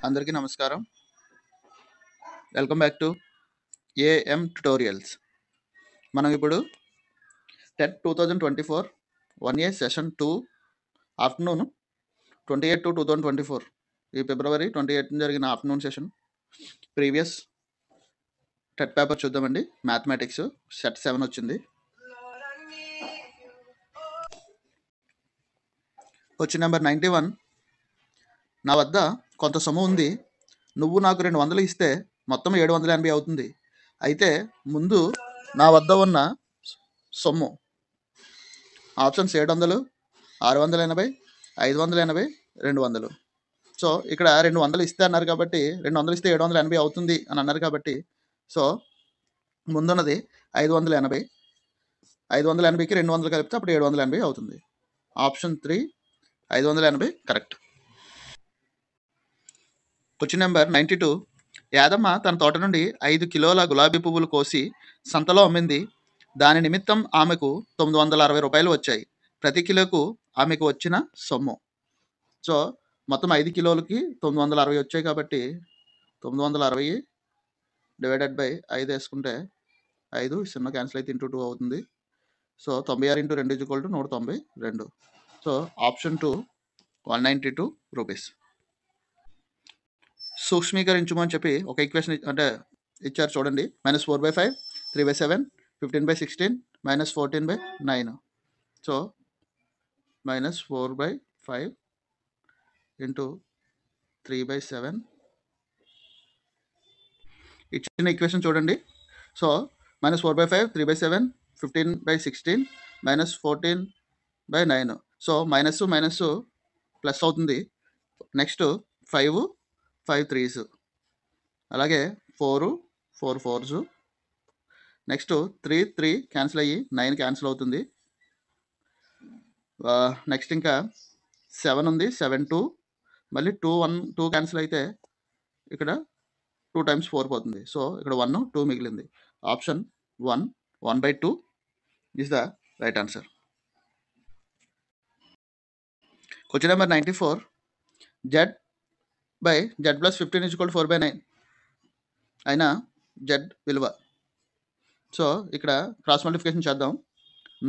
అందరికీ నమస్కారం. Welcome back to AM tutorials. మనం ఇప్పుడు టెట్ 2024 1 ఇయర్ సెషన్ 2 ఆఫ్టర్నూన్ 28/2/2024 ఈ ఫిబ్రవరి 28 జరిగిన afternoon session previous TET paper చూద్దామండి. మ్యాథమెటిక్స్ సెట్ 7 వచ్చింది. Question number 91. నా వద్ద కొంత సొమ్ము ఉంది. నువ్వు నాకు 200 ఇస్తే మొత్తం 780 అవుతుంది. అయితే ముందు నా వద్ద ఉన్న సొమ్ము ఆప్షన్స్ 700, 680, 580, 200. సో ఇక్కడ 200 ఇస్తే అన్నారు కాబట్టి 200 ఇస్తే 780 అవుతుంది అని అన్నారు కాబట్టి సో ముందున్నది 580. 580కి 200 కలిపితే అప్పుడు 780 అవుతుంది. Option 3 580 correct. Question number 92. Yadamma తన తోట నుండి 5 కిలోల గులాబీ పువ్వులు కోసి సంతలో అమ్మింది. దాని నిమిత్తం ఆమెకు 960 రూపాయలు వచ్చాయి. ప్రతి కిలోకు ఆమెకు వచ్చిన సొమ్ము. సో మొత్తం 5 కిలోలకి 960 వచ్చాయి కాబట్టి 960 డివైడెడ్ బై 5 వేసుకుంటే 5 చిన్న క్యాన్సిల్ అయితే ఇంటూ 2 అవుతుంది. So 96 into 2 = 192. So option 2 192 rupees. సూక్ష్మీకరించమని చెప్పి ఒక ఈక్వేషన్ అంటే ఇచ్చారు చూడండి. -4/5, 3/7, 15/16, -14/9. సో -4/5 ఇంటూ 3/7 ఇచ్చిన ఈక్వేషన్ చూడండి. సో -4/5, 3/7, 15/16, -14/9. సో మైనస్ ప్లస్ అవుతుంది. నెక్స్ట్ 5 3s, అలాగే 4 4s, నెక్స్ట్ 3 క్యాన్సిల్ అయ్యి 9 క్యాన్సిల్ అవుతుంది. నెక్స్ట్ ఇంకా 7 ఉంది, 7 2, మళ్ళీ 2 క్యాన్సిల్ అయితే ఇక్కడ 2 times 4 పోతుంది. సో ఇక్కడ 1 2 మిగిలింది. Option 1 1/2 is the right answer. Question number 94. Z + 15 = 4/9 అయినా Z విలువ. సో ఇక్కడ క్రాస్ మల్టిప్లికేషన్ చేద్దాం.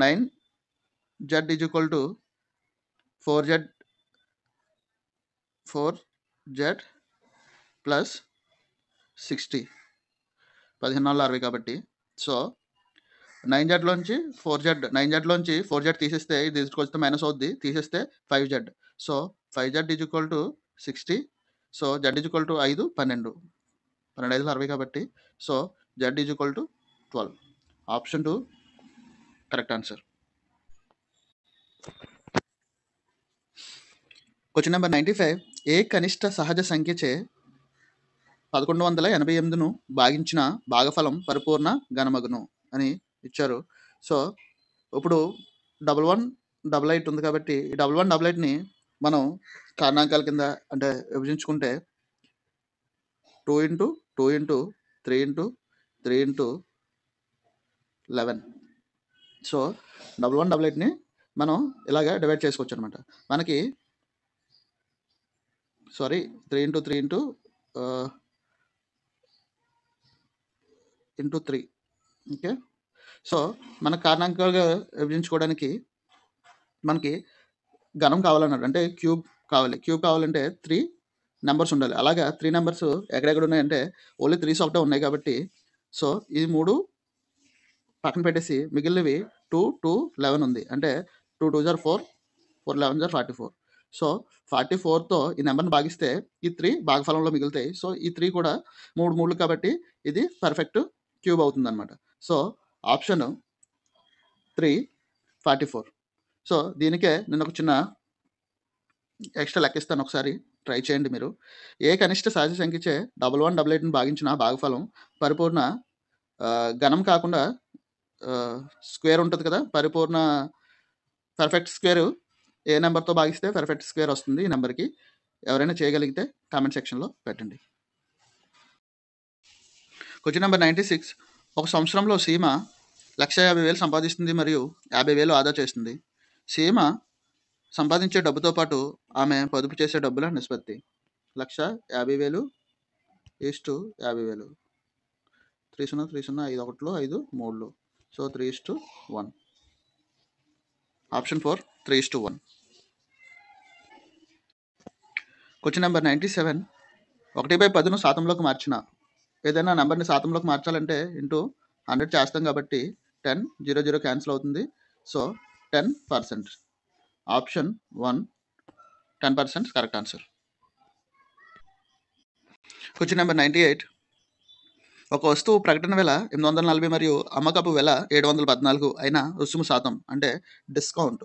9Z = 4Z ప్లస్ 60 14 కాబట్టి సో 9Zలోంచి 4Z తీసేస్తే ఇది తీసుకొస్తే మైనస్ అవుద్ది, తీసేస్తే 5Z. So 5Z = 60. So Z = 5 12 12 60 కాబట్టి so Z = 12. Option 2 correct answer. Question number 95. ఏ కనిష్ట సహజ సంఖ్యచే 1188ను భాగించిన భాగఫలం పరిపూర్ణ ఘనమగును అని ఇచ్చారు. సో ఇప్పుడు 1188 ఉంది కాబట్టి ఈ 1188ని మనం కారణాంకాల కింద అంటే విభజించుకుంటే 2 × 2 × 3 × 3 × 11. సో 1188ని మనం ఇలాగా డివైడ్ చేసుకోవచ్చు అనమాట. మనకి 3 × 3 × 3. ఓకే. సో మన కారణాంకాలుగా విభజించుకోవడానికి మనకి ఘనం కావాలన్నాడు, అంటే క్యూబ్ కావాలి. క్యూబ్ కావాలంటే 3 నెంబర్స్ ఉండాలి. అలాగా 3 నెంబర్స్ ఎక్కడెక్కడ ఉన్నాయంటే ఓన్లీ 3s ఒకటే ఉన్నాయి కాబట్టి సో ఈ 3 పక్కన పెట్టేసి మిగిలినవి 2 2 11 ఉంది. అంటే 2 2s are 4, 4 11s are 44. So 44తో ఈ నెంబర్ని భాగిస్తే ఈ 3 భాగఫలంలో మిగులుతాయి. సో ఈ 3 కూడా 3 3 కాబట్టి ఇది పర్ఫెక్ట్ క్యూబ్ అవుతుంది అనమాట. So option 3 44. సో దీనికే నేను ఒక చిన్న ఎక్స్ట్రా లెక్కిస్తాను, ఒకసారి ట్రై చేయండి మీరు. ఏ కనిష్ట సహజ సంఖ్యచే 1188ని భాగించిన భాగఫలం పరిపూర్ణ ఘనం కాకుండా స్క్వేర్ ఉంటుంది కదా, పరిపూర్ణ పర్ఫెక్ట్ స్క్వేర్ ఏ నెంబర్తో భాగిస్తే పర్ఫెక్ట్ స్క్వేర్ వస్తుంది ఈ నెంబర్కి. ఎవరైనా చేయగలిగితే కామెంట్ సెక్షన్లో పెట్టండి. Question number 96. ఒక సంవత్సరంలో సీమ 1,50,000 సంపాదిస్తుంది మరియు 50,000 ఆదా చేస్తుంది. సీమ సంపాదించే డబ్బుతో పాటు ఆమె పొదుపు చేసే డబ్బుల నిష్పత్తి. 1,50,000 ఈస్టు 50,000. 30 30 5 ఒకటిలో 5 3. సో 3:1. ఆప్షన్ 4 3:1. Question number 97. 1/10ను శాతంలోకి మార్చిన ఏదైనా నెంబర్ని శాతంలోకి మార్చాలంటే ఇంటూ 100 చేస్తాం కాబట్టి 10 0 0 క్యాన్సిల్ అవుతుంది. So 10%. Option 1 10% correct answer. Question number 98. ఒక వస్తువు ప్రకటన వెల 840 మరియు అమ్మకపు వెల 714 అయిన రుసుము శాతం అంటే డిస్కౌంట్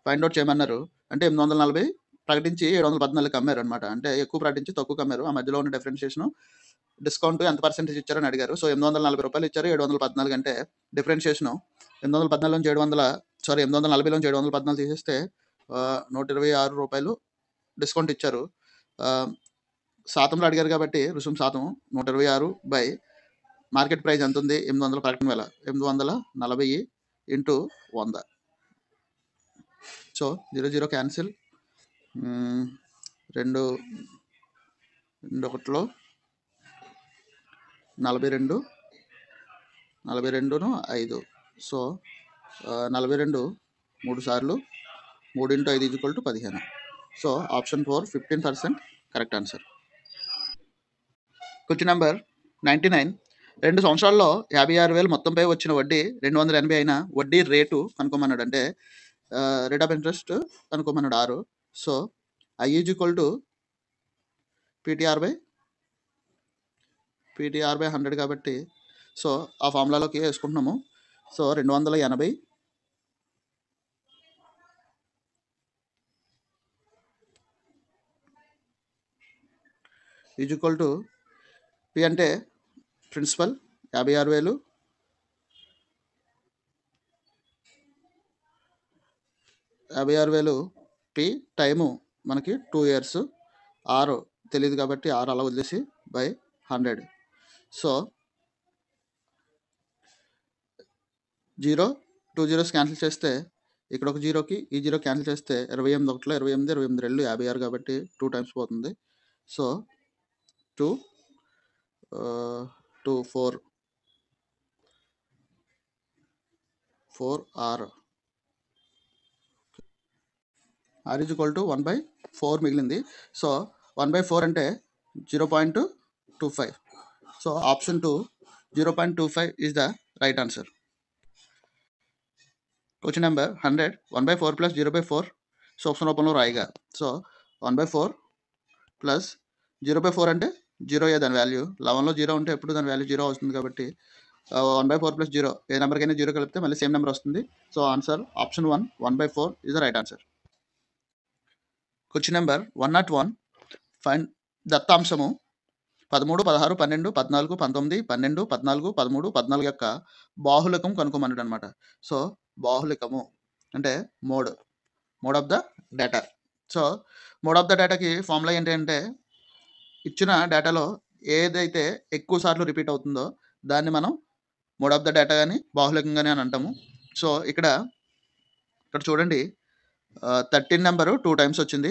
ఫైండ్ అవుట్ చేయమన్నారు. అంటే 840 ప్రకటించి 714 అమ్మారు అనమాట. అంటే ఎక్కువ ప్రకటించి తక్కువ అమ్మారు. ఆ మధ్యలో ఉన్న డిఫరెన్షియేషన్ డిస్కౌంట్ ఎంత పర్సెంటేజ్ ఇచ్చారని అడిగారు. సో 840 రూపాయలు ఇచ్చారు, 714 అంటే డిఫరెన్షియేషన్ 814 నుంచి 840 నుంచి 714 తీసేస్తే 126 రూపాయలు డిస్కౌంట్ ఇచ్చారు. శాతంలో అడిగారు కాబట్టి రుసుము శాతం 126 బై మార్కెట్ ప్రైస్ ఎంత ఉంది 800 ప్రకటన వేల 840 ఇంటూ 100. So 0 0 cancel. 2 ఒకటిలో 42 42ను 5. సో 42 3 సార్లు 3 × 5 = 15. So option 4 15% correct answer. Question number 99. 2 సంవత్సరాల్లో 56,000 మొత్తంపై వచ్చిన వడ్డీ 280 అయిన వడ్డీ రేటు కనుక్కోమన్నాడు. అంటే రేట్ ఆఫ్ ఇంట్రెస్ట్ కనుక్కోమన్నాడు 6. సో I = PTR/100 కాబట్టి సో ఆ ఫార్ములాలోకి వేసుకుంటున్నాము. సో 280 = P అంటే ప్రిన్సిపల్ 56,000 P టైము మనకి 2 years. 6 తెలియదు కాబట్టి 6 అలా వదిలేసి బై 100. సో 0 2 zeros క్యాన్సిల్ చేస్తే ఇక్కడ ఒక జీరోకి ఈ జీరో క్యాన్సిల్ చేస్తే 28 ఒకటిలో 28 28 2 56 కాబట్టి 2 times పోతుంది. సో 2 4 R = 1/4 మిగిలింది. సో 1/4 అంటే 0.25. So option 2 0.25 is the right answer. Question number 100. 1/4 + 0/4 సూక్ష్మ రూపంలో రాయిగా. సో 1/4 + 0/4 అంటే 0 దాని వాల్యూ. 11లో 0 ఉంటే ఎప్పుడు దాని వాల్యూ 0 వస్తుంది కాబట్టి 1/4 + 0 ఏ నెంబర్కైనా 0 కలిపితే మళ్ళీ సేమ్ నెంబర్ వస్తుంది. So answer option 1 1/4 is the right answer. Question number 101. Find దత్తాంశము 13 16 12 14 19 12 14 13 14 యొక్క బాహుళకం కనుక్కోమన్నాడు అనమాట. సో బాహుళకము అంటే mode of the data. So mode of the డేటాకి ఫార్ములా ఏంటంటే ఇచ్చిన డేటాలో ఏదైతే ఎక్కువ సార్లు రిపీట్ అవుతుందో దాన్ని మనం మోడ్ ఆఫ్ ద డేటా కానీ బాహుళకంగానే అని అంటాము. సో ఇక్కడ చూడండి 13 నెంబరు 2 times వచ్చింది.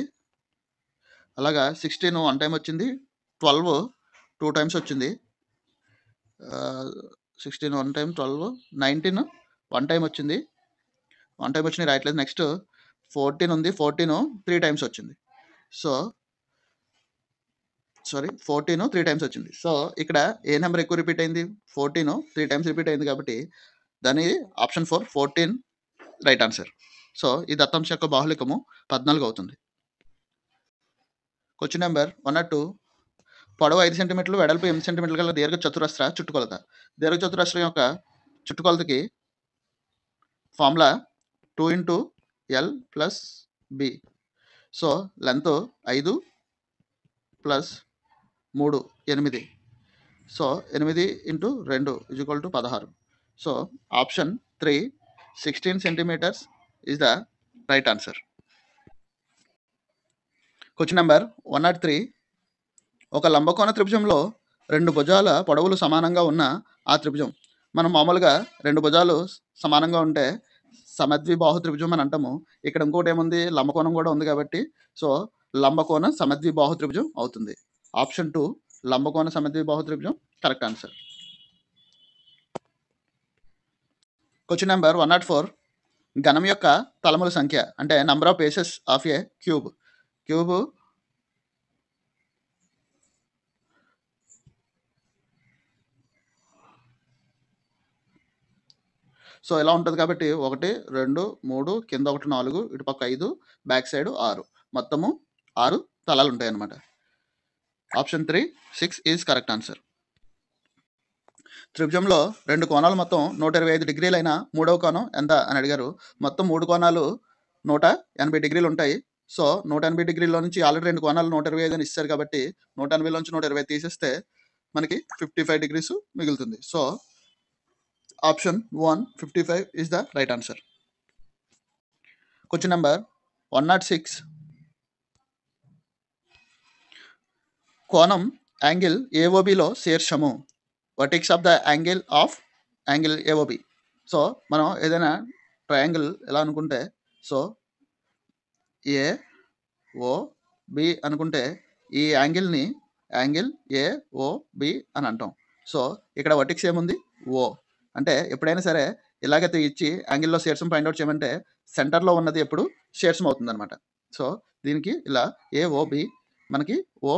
అలాగా 16 1 time వచ్చింది. 12 2 times వచ్చింది. 16 1 time 12 19 1 time వచ్చింది. 1 time వచ్చింది రాయట్లేదు. నెక్స్ట్ 14 ఉంది. 14 3 times వచ్చింది. సో 14 3 times వచ్చింది. సో ఇక్కడ ఏ నెంబర్ ఎక్కువ రిపీట్ అయింది 14 3 times రిపీట్ అయింది కాబట్టి దాని ఆప్షన్ 4 14 రైట్ ఆన్సర్. సో ఈ దత్తాంశం యొక్క బాహుళకము 14 అవుతుంది. Question number 102. పొడవు 5 సెంటీమీటర్లు వెడల్పు 8 సెంటీమీటర్ల గల దీర్ఘ చతురస్ర చుట్టుకొలత. దీర్ఘ చతురస్రం యొక్క చుట్టుకొలతకి formula 2 × L + B. So length 5 + 3 8. So 8 × 2 = 16. So option 3 16 centimeters is the right answer. Question number 103. ఒక లంబకోణ త్రిభుజంలో 2 భుజాల పొడవులు సమానంగా ఉన్న ఆ త్రిభుజం. మనం మామూలుగా 2 భుజాలు సమానంగా ఉంటే సమద్విబాహు త్రిభుజం అని అంటాము. ఇక్కడ ఇంకోటి ఏముంది లంబకోణం కూడా ఉంది కాబట్టి సో లంబకోణ సమద్విబాహు త్రిభుజం అవుతుంది. ఆప్షన్ 2 లంబకోణ సమద్విబాహు త్రిభుజం కరెక్ట్ ఆన్సర్. క్వశ్చన్ నెంబర్ 104 ఘనం యొక్క తలముల సంఖ్య అంటే number of faces of A cube. Cube so ఇలా ఉంటుంది కాబట్టి 1 2 3 కింద 1 4 ఇటుపక్క 5 బ్యాక్ సైడ్ 6 మొత్తము 6 తలాలు ఉంటాయి అన్నమాట. Option 3 6 is correct answer. త్రిభుజంలో 2 కోణాలు మొత్తం 125 డిగ్రీలు అయిన మూడవ కోణం ఎంత అని అడిగారు. మొత్తం 3 కోణాలు 180 డిగ్రీలు ఉంటాయి. సో 180 డిగ్రీల్లో నుంచి ఆల్రెడీ 2 కోణాలు 125 అని ఇస్తారు కాబట్టి 180 నుంచి 120 తీసేస్తే మనకి 55 డిగ్రీస్ మిగులుతుంది. So option 1 55 is the right answer. Question number 106 కోణం యాంగిల్ ఏఓబిలో శీర్షము. Vertex of the angle of angle AOB. So మనం ఏదైనా ట్రయాంగిల్ ఎలా అనుకుంటే సో ఏఓబి అనుకుంటే ఈ యాంగిల్ని యాంగిల్ ఏఓబి అని అంటాం. సో ఇక్కడ వర్టెక్స్ ఏముంది ఓ అంటే ఎప్పుడైనా సరే ఇలాగైతే ఇచ్చి యాంగిల్లో శీర్షం ఫైండ్ అవుట్ చేయమంటే సెంటర్లో ఉన్నది ఎప్పుడు శీర్షం అవుతుంది అనమాట. సో దీనికి ఇలా ఏఓబి మనకి ఓ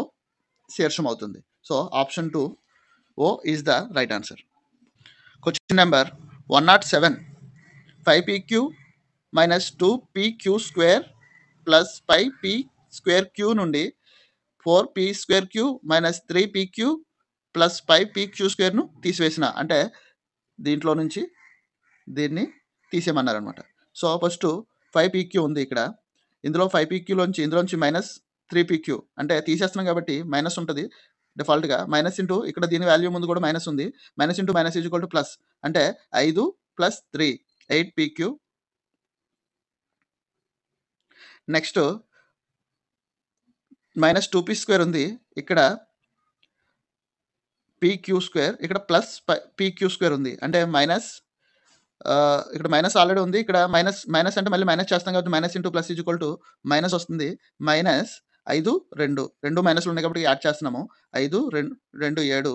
శీర్షం అవుతుంది. సో ఆప్షన్ 2 ఓ is the right answer. Question number 107 5pq minus 2pq² plus 5p² నుండి 4p² minus 3pq plus 5pq² తీసివేసిన అంటే దీంట్లో నుంచి దీన్ని తీసేయమన్నారనమాట. సో ఫస్ట్ 5pq ఉంది ఇక్కడ, ఇందులో 5pqలోంచి ఇందులోంచి మైనస్ 3pq అంటే తీసేస్తున్నాం కాబట్టి మైనస్ ఉంటుంది డిఫాల్ట్గా. మైనస్ ఇంటూ ఇక్కడ దీని వాల్యూ ముందు కూడా మైనస్ ఉంది. Minus into minus is equal to plus అంటే 5 plus 3 8pq. Next minus 2p² ఉంది ఇక్కడ pq² ఇక్కడ ప్లస్ pq² ఉంది అంటే మైనస్ ఇక్కడ మైనస్ ఆల్రెడీ ఉంది. ఇక్కడ మైనస్ అంటే మళ్ళీ మైనస్ చేస్తాం కాబట్టి minus into plus is equal to minus వస్తుంది. మైనస్ 5 2 మైనస్లు ఉన్నాయి కాబట్టి యాడ్ చేస్తున్నాము. 5 2 7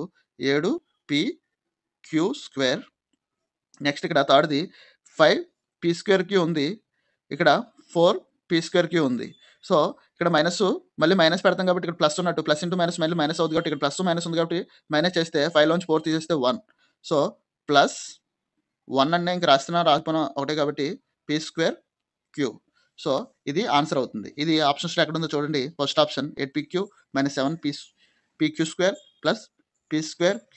7pq². నెక్స్ట్ ఇక్కడ థర్డ్ది 5p²q ఉంది, ఇక్కడ 4p²q ఉంది. సో ఇక్కడ మైనస్ మళ్ళీ మైనస్ పెడతాం కాబట్టి ఇక్కడ ప్లస్ ఉన్నట్టు ప్లస్ ఇంటూ మైనస్ మళ్ళీ మైనస్ అవుతుంది కాబట్టి ఇక్కడ ప్లస్ మైనస్ ఉంది కాబట్టి మైనస్ చేస్తే 5లోంచి 4 తీసేస్తే 1. సో ప్లస్ 1 అంటే ఇంక రాకపోయినా ఒకటే కాబట్టి p²q. సో ఇది ఆన్సర్ అవుతుంది. ఇది ఆప్షన్స్లో ఎక్కడ ఉందో చూడండి. First option 8pq minus 7pq² plus p²q.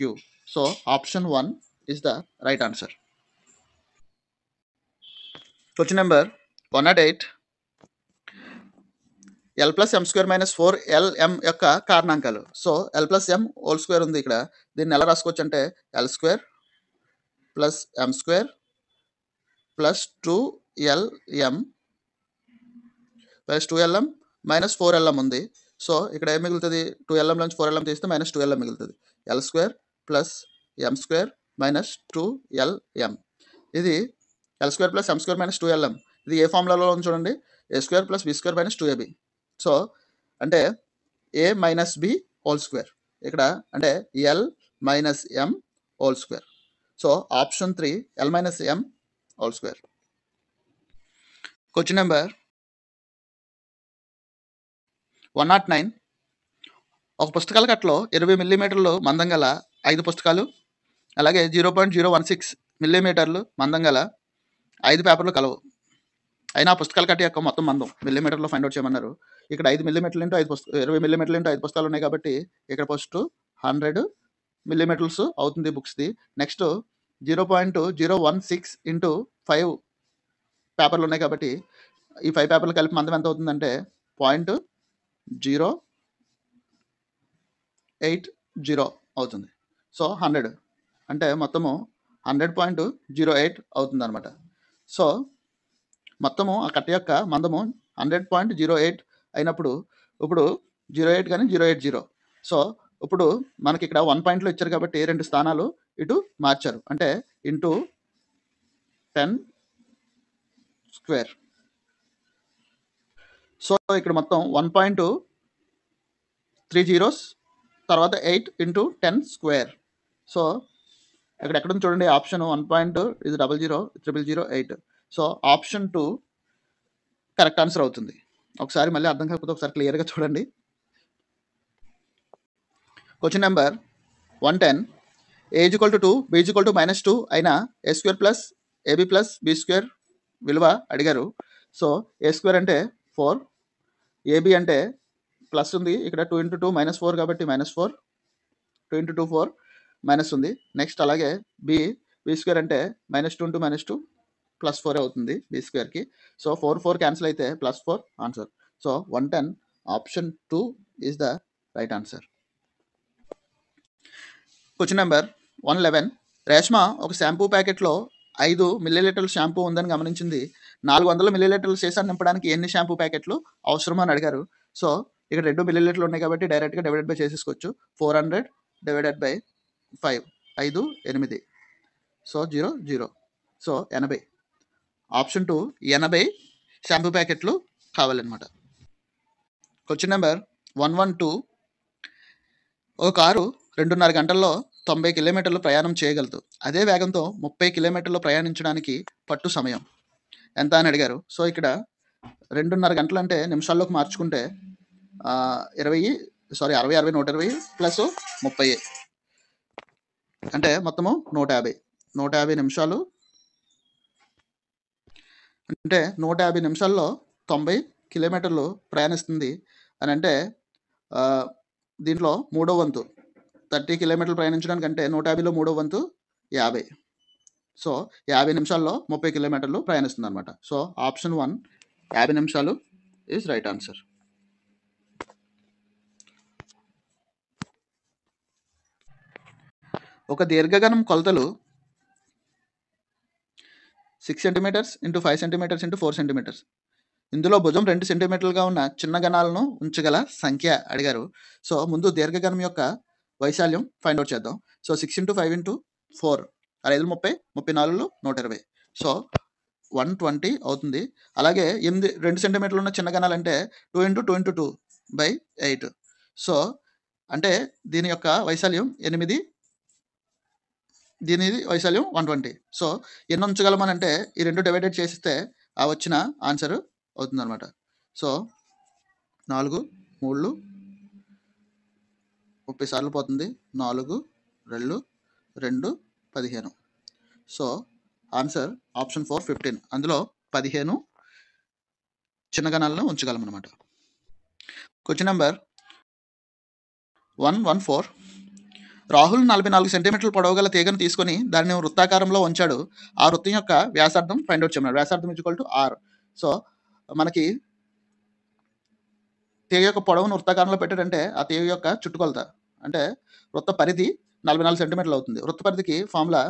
So option 1 is the right answer. Question number 108 l plus m² minus 4lm యొక్క కారణాంకాలు. సో l+m² ఉంది ఇక్కడ, దీన్ని ఎలా రాసుకోవచ్చు అంటే l² plus m² plus 2lm plus 2lm minus 4lm ఉంది. So ఇక్కడ ఏం మిగులుతుంది 2lm నుంచి 4lm తీస్తే మైనస్ 2lm మిగులుతుంది. l² plus m² minus 2lm. ఇది l² plus m² minus 2lm ఇది ఏ ఫార్ములాలో ఉంది చూడండి, a² plus b² minus 2ab. So అంటే a minus b whole square ఇక్కడ అంటే l minus m whole square. So option 3 l minus m whole square. Question number 109 ఒక పుస్తకాల కట్టలో 20 మిల్లీమీటర్లు మందం గల 5 పుస్తకాలు అలాగే 0.016 మిల్లీమీటర్లు మందం గల 5 పేపర్లు కలవు. అయినా పుస్తకాల కట్ట యొక్క మొత్తం మందం మిల్లీమీటర్లో ఫైండ్ అవుట్ చేయమన్నారు. ఇక్కడ 5 మిల్లీమీటర్లు ఇంటూ 20 మిల్లీమీటర్లు ఇంటూ 5 పుస్తకాలు ఉన్నాయి కాబట్టి ఇక్కడ ఫస్ట్ 100 మిల్లీమీటర్స్ అవుతుంది బుక్స్ది. నెక్స్ట్ 0.016 ఇంటూ 5 పేపర్లు ఉన్నాయి కాబట్టి ఈ 5 పేపర్లు కలిపి మందం ఎంత అవుతుందంటే 0.080 అవుతుంది. సో 100 అంటే మొత్తము 100.08 అవుతుంది అనమాట. సో మొత్తము ఆ కట్ట యొక్క మందము 100.08 అయినప్పుడు ఇప్పుడు 08 కానీ 080. సో ఇప్పుడు మనకి ఇక్కడ 1 పాయింట్లో ఇచ్చారు కాబట్టి 2 స్థానాలు ఇటు మార్చారు అంటే ఇంటూ 10². సో ఇక్కడ మొత్తం 1.3 zeros తర్వాత 8 ఇంటూ 10 స్క్వేర్. సో ఎక్కడ ఉంది చూడండి, ఆప్షన్ 1 ఇది 000008. సో ఆప్షన్ 2 కరెక్ట్ ఆన్సర్ అవుతుంది. ఒకసారి మళ్ళీ అర్థం కాకపోతే ఒకసారి క్లియర్గా చూడండి. Question number 110. a = 2, b = -2 అయిన a² plus ab plus b² విలువ అడిగారు. సో a² అంటే 4, ab అంటే ప్లస్ ఉంది, ఇక్కడ 2 × 2 -4 కాబట్టి -4, 2 × 2 4 మైనస్ ఉంది. నెక్స్ట్ అలాగే b² అంటే -2 × -2 +4 అవుతుంది b²కి. సో 4 4 క్యాన్సిల్ అయితే +4 answer. So 110 option 2 is the right answer. Question number 111. Reshma ఒక షాంపూ ప్యాకెట్లో 5 మిల్లీలీటర్ల షాంపూ ఉందని గమనించింది. 400 మిల్లీలీటర్ల సీసాను నింపడానికి ఎన్ని షాంపూ ప్యాకెట్లు అవసరం అని అడిగారు. సో ఇక్కడ 2 మిల్లీలీటర్లు ఉన్నాయి కాబట్టి డైరెక్ట్గా డివైడెడ్ బై చేసేసుకోవచ్చు. 400 divided by 5, 5 8, so 0 0, so 80. Option 2 80 shampoo ప్యాకెట్లు కావాలన్నమాట. Question number 112. ఒక కారు 2.5 గంటల్లో 90 కిలోమీటర్లు ప్రయాణం చేయగలదు. అదే వేగంతో 30 కిలోమీటర్లు ప్రయాణించడానికి పట్టు సమయం ఎంత అని అడిగారు. సో ఇక్కడ 2.5 గంటలు అంటే నిమిషాల్లోకి మార్చుకుంటే 60 60 120 ప్లస్ 30 అంటే మొత్తము 150 నిమిషాలు. అంటే 150 నిమిషాల్లో 90 కిలోమీటర్లు ప్రయాణిస్తుంది అని అంటే దీంట్లో 3వ వంతు 30 కిలోమీటర్లు ప్రయాణించడానికి అంటే 150లో 3వ వంతు 50. సో 50 నిమిషాల్లో 30 కిలోమీటర్లు ప్రయాణిస్తుంది అనమాట. సో ఆప్షన్ 1 50 నిమిషాలు ఈజ్ రైట్ ఆన్సర్. ఒక దీర్ఘగణం కొలతలు 6 centimetres into 5 centimetres into 4 centimetres. ఇందులో భుజం 2 సెంటీమీటర్లుగా ఉన్న చిన్న గణాలను ఉంచగల సంఖ్య అడిగారు. సో ముందు దీర్ఘగణం యొక్క వైశాల్యం ఫైండ్ అవుట్ చేద్దాం. సో 6 × 5 × 4 5 30, 34 120, సో 120 అవుతుంది. అలాగే 2 సెంటీమీటర్లు ఉన్న చిన్న గణాలు అంటే 2 × 2 × 2 బై 8. సో అంటే దీని యొక్క వైశాల్యం 8, దీని వైశాల్యం 120. సో ఎన్ని ఉంచగలమని అంటే ఈ 2 డివైడెడ్ చేస్తే ఆ వచ్చిన ఆన్సర్ అవుతుంది అనమాట. సో 4 3 30 సార్లు పోతుంది, 4 2 2 15. So answer option 4 15. అందులో 15 చిన్న గణాలను ఉంచగలం అనమాట. Question number 114. రాహుల్ 44 సెంటీమీటర్ల పొడవు గల తీగను తీసుకొని దానిని వృత్తాకారంలో ఉంచాడు. ఆ వృత్తం యొక్క వ్యాసార్థం ఫైండ్ అవుట్ చేయమన్నాడు. వ్యాసార్థం = r. సో మనకి తీగ యొక్క పొడవును వృత్తాకారంలో పెట్టాడంటే ఆ తీగ యొక్క చుట్టుకొలత అంటే వృత్త పరిధి 44 సెంటీమీటర్లు అవుతుంది. వృత్త పరిధికి ఫార్ములా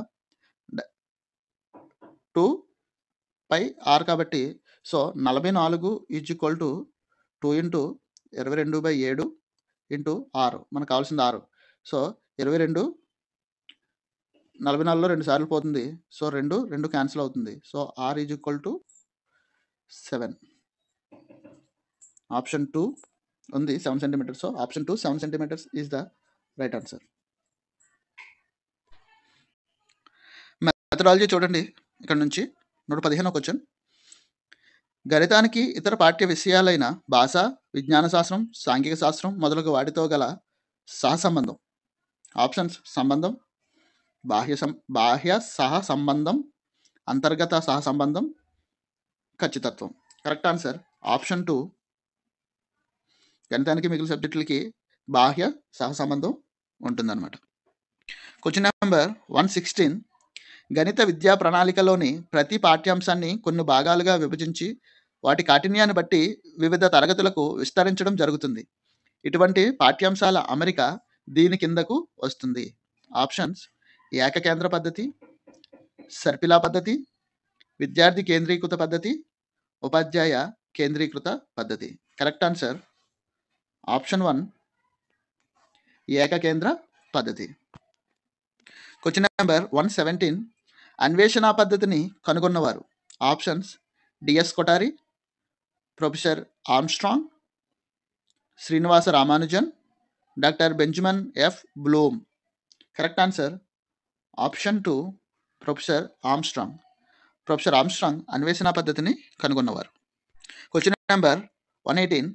2πr కాబట్టి సో 44 = 2 × 22/7 ఇంటూ r. మనకు కావాల్సింది 6. సో 22 44లో 2 సార్లు పోతుంది, సో 2 2 క్యాన్సిల్ అవుతుంది. So r = 7. ఆప్షన్ 2 ఉంది 7 centimetres. So option 2 7 centimetres is the right answer. Methodology చూడండి. ఇక్కడ నుంచి 115 క్వశ్చన్. గణితానికి ఇతర పాఠ్య విషయాలైన భాష, విజ్ఞాన శాస్త్రం, సాంఘిక శాస్త్రం మొదలగు వాటితో గల సహసంబంధం. ఆప్షన్స్: సంబంధం, బాహ్య సహసంబంధం, అంతర్గత సహసంబంధం, ఖచ్చితత్వం. Correct answer option 2. గణితానికి మిగిలిన సబ్జెక్టులకి బాహ్య సహసంబంధం ఉంటుందన్నమాట. Question number 116. గణిత విద్యా ప్రణాళికలోని ప్రతి పాఠ్యాంశాన్ని కొన్ని భాగాలుగా విభజించి వాటి కాఠిన్యాన్ని బట్టి వివిధ తరగతులకు విస్తరించడం జరుగుతుంది. ఇటువంటి పాఠ్యాంశాల అమరిక దీని కిందకు వస్తుంది. ఆప్షన్స్: ఏకకేంద్ర పద్ధతి, సర్పిలా పద్ధతి, విద్యార్థి కేంద్రీకృత పద్ధతి, ఉపాధ్యాయ కేంద్రీకృత పద్ధతి. కరెక్ట్ ఆన్సర్ ఆప్షన్ 1 ఏకకేంద్ర పద్ధతి. Question number 117. అన్వేషణ పద్ధతిని కనుగొన్నవారు. Options: D S Kothari, professor Armstrong, Srinivasa Ramanujan, doctor Benjamin F Bloom. Correct answer option 2 professor Armstrong. Professor Armstrong అన్వేషణ పద్ధతిని కనుగొన్నవారు. Question number 118.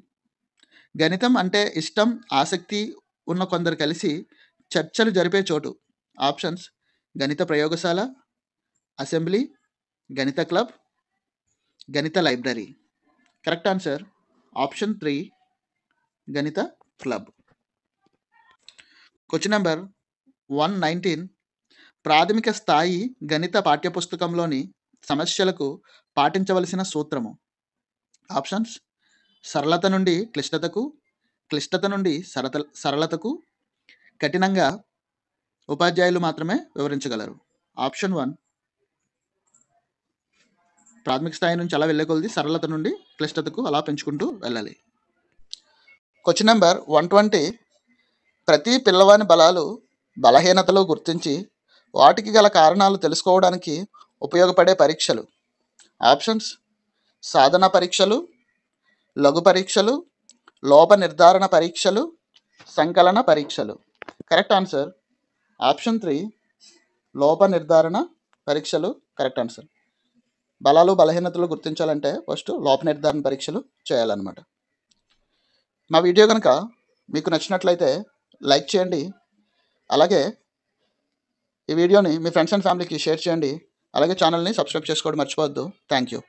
గణితం అంటే ఇష్టం, ఆసక్తి ఉన్న కొందరు కలిసి చర్చలు జరిపే చోటు. ఆప్షన్స్: గణిత ప్రయోగశాల, అసెంబ్లీ, గణిత క్లబ్, గణిత లైబ్రరీ. కరెక్ట్ ఆన్సర్ ఆప్షన్ 3 గణిత క్లబ్. Question number 119. ప్రాథమిక స్థాయి గణిత పాఠ్యపుస్తకంలోని సమస్యలకు పాటించవలసిన సూత్రము. ఆప్షన్స్: సరళత నుండి క్లిష్టతకు, క్లిష్టత నుండి సరళతకు, కఠినంగా ఉపాధ్యాయులు మాత్రమే వివరించగలరు. ఆప్షన్ 1 ప్రాథమిక స్థాయి నుంచి అలా వెళ్ళే కొలది సరళత నుండి క్లిష్టతకు అలా పెంచుకుంటూ వెళ్ళాలి. Question number 120. ప్రతి పిల్లవాని బలాలు బలహీనతలు గుర్తించి వాటికి గల కారణాలు తెలుసుకోవడానికి ఉపయోగపడే పరీక్షలు. ఆప్షన్స్: సాధన పరీక్షలు, లఘు పరీక్షలు, లోప నిర్ధారణ పరీక్షలు, సంకలన పరీక్షలు. కరెక్ట్ ఆన్సర్ ఆప్షన్ 3 లోప నిర్ధారణ పరీక్షలు కరెక్ట్ ఆన్సర్. బలాలు బలహీనతలు గుర్తించాలంటే ఫస్ట్ లోప నిర్ధారణ పరీక్షలు చేయాలన్నమాట. మా వీడియో కనుక మీకు నచ్చినట్లయితే లైక్ చేయండి. అలాగే ఈ వీడియోని మీ ఫ్రెండ్స్ అండ్ ఫ్యామిలీకి షేర్ చేయండి. అలాగే ఛానల్ని సబ్స్క్రైబ్ చేసుకోవడం మర్చిపోవద్దు. Thank you.